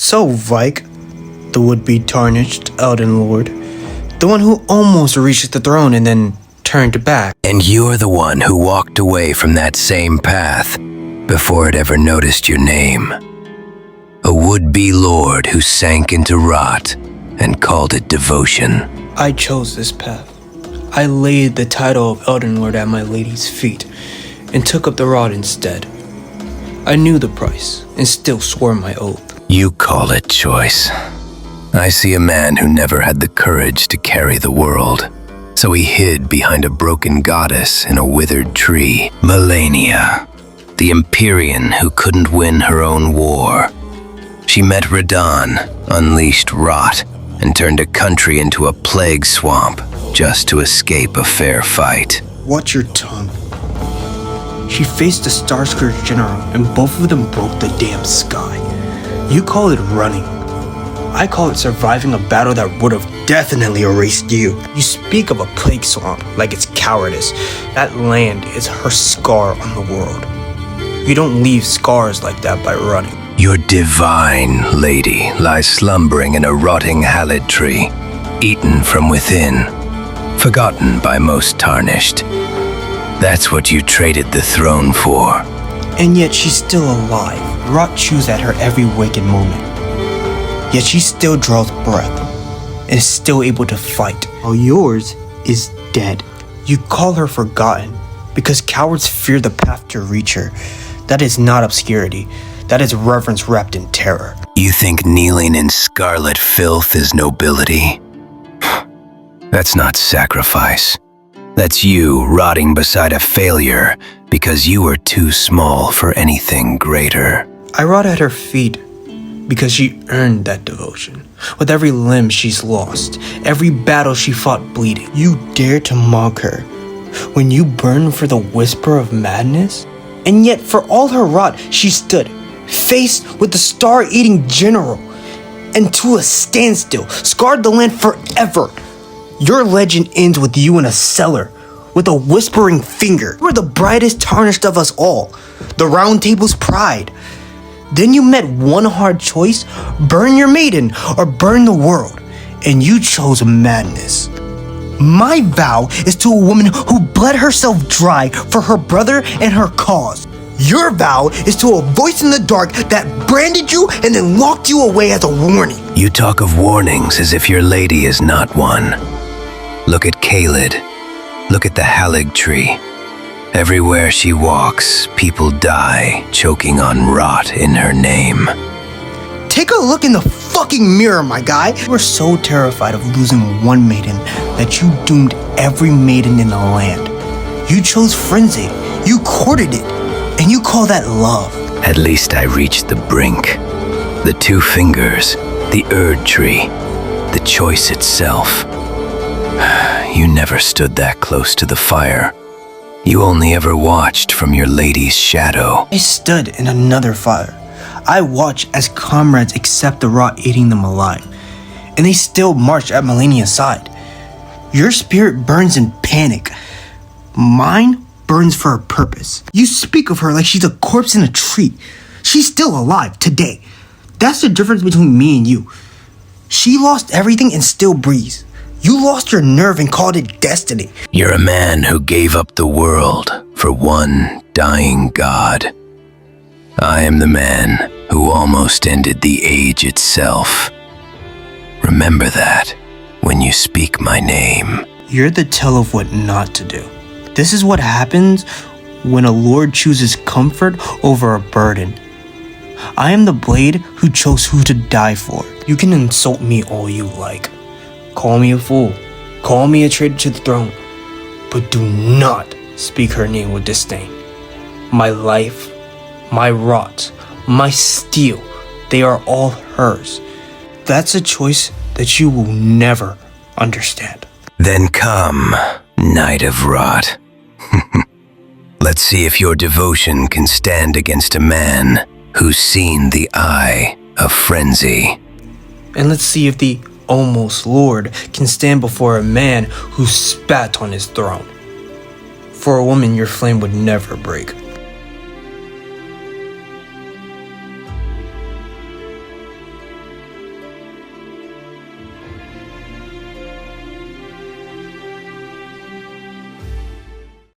So, Vyke, the would-be tarnished Elden Lord, the one who almost reached the throne and then turned back. And you're the one who walked away from that same path before it ever noticed your name. A would-be lord who sank into rot and called it devotion. I chose this path. I laid the title of Elden Lord at my lady's feet and took up the rod instead. I knew the price and still swore my oath. You call it choice. I see a man who never had the courage to carry the world, so he hid behind a broken goddess in a withered tree. Malenia, the Empyrean who couldn't win her own war. She met Radon, unleashed rot, and turned a country into a plague swamp just to escape a fair fight. Watch your tongue. She faced the Star-Scourge General and both of them broke the damn sky. You call it running. I call it surviving a battle that would have definitely erased you. You speak of a plague swamp like it's cowardice. That land is her scar on the world. You don't leave scars like that by running. Your divine lady lies slumbering in a rotting Haligtree, eaten from within, forgotten by most Tarnished. That's what you traded the throne for. And yet she's still alive. Rot chews at her every waking moment. Yet she still draws breath and is still able to fight. While yours is dead. You call her forgotten because cowards fear the path to reach her. That is not obscurity. That is reverence wrapped in terror. You think kneeling in scarlet filth is nobility? That's not sacrifice. That's you rotting beside a failure because you were too small for anything greater. I rot at her feet because she earned that devotion. With every limb she's lost, every battle she fought bleeding. You dare to mock her when you burn for the whisper of madness? And yet for all her rot, she stood, faced with the star-eating general, and to a standstill, scarred the land forever. Your legend ends with you in a cellar, with a whispering finger. You were the brightest tarnished of us all, the Round Table's pride. Then you met one hard choice, burn your maiden or burn the world, and you chose madness. My vow is to a woman who bled herself dry for her brother and her cause. Your vow is to a voice in the dark that branded you and then locked you away as a warning. You talk of warnings as if your lady is not one. Look at Kaled. Look at the Haligtree. Everywhere she walks, people die, choking on rot in her name. Take a look in the fucking mirror, my guy. You were so terrified of losing one maiden that you doomed every maiden in the land. You chose frenzy, you courted it, and you call that love. At least I reached the brink. The 2 fingers, the Tree, the choice itself. You never stood that close to the fire. You only ever watched from your lady's shadow. I stood in another fire. I watched as comrades accept the rot eating them alive, and they still march at Malenia's side. Your spirit burns in panic. Mine burns for a purpose. You speak of her like she's a corpse in a tree. She's still alive today. That's the difference between me and you. She lost everything and still breathes. You lost your nerve and called it destiny. You're a man who gave up the world for one dying god. I am the man who almost ended the age itself. Remember that when you speak my name. You're the tell of what not to do. This is what happens when a lord chooses comfort over a burden. I am the blade who chose who to die for. You can insult me all you like. Call me a fool. Call me a traitor to the throne. But do not speak her name with disdain. My life, my rot, my steel, they are all hers. That's a choice that you will never understand. Then come, Knight of Rot. Let's see if your devotion can stand against a man who's seen the eye of frenzy. And let's see if the almost Lord can stand before a man who spat on his throne. For a woman, your flame would never break.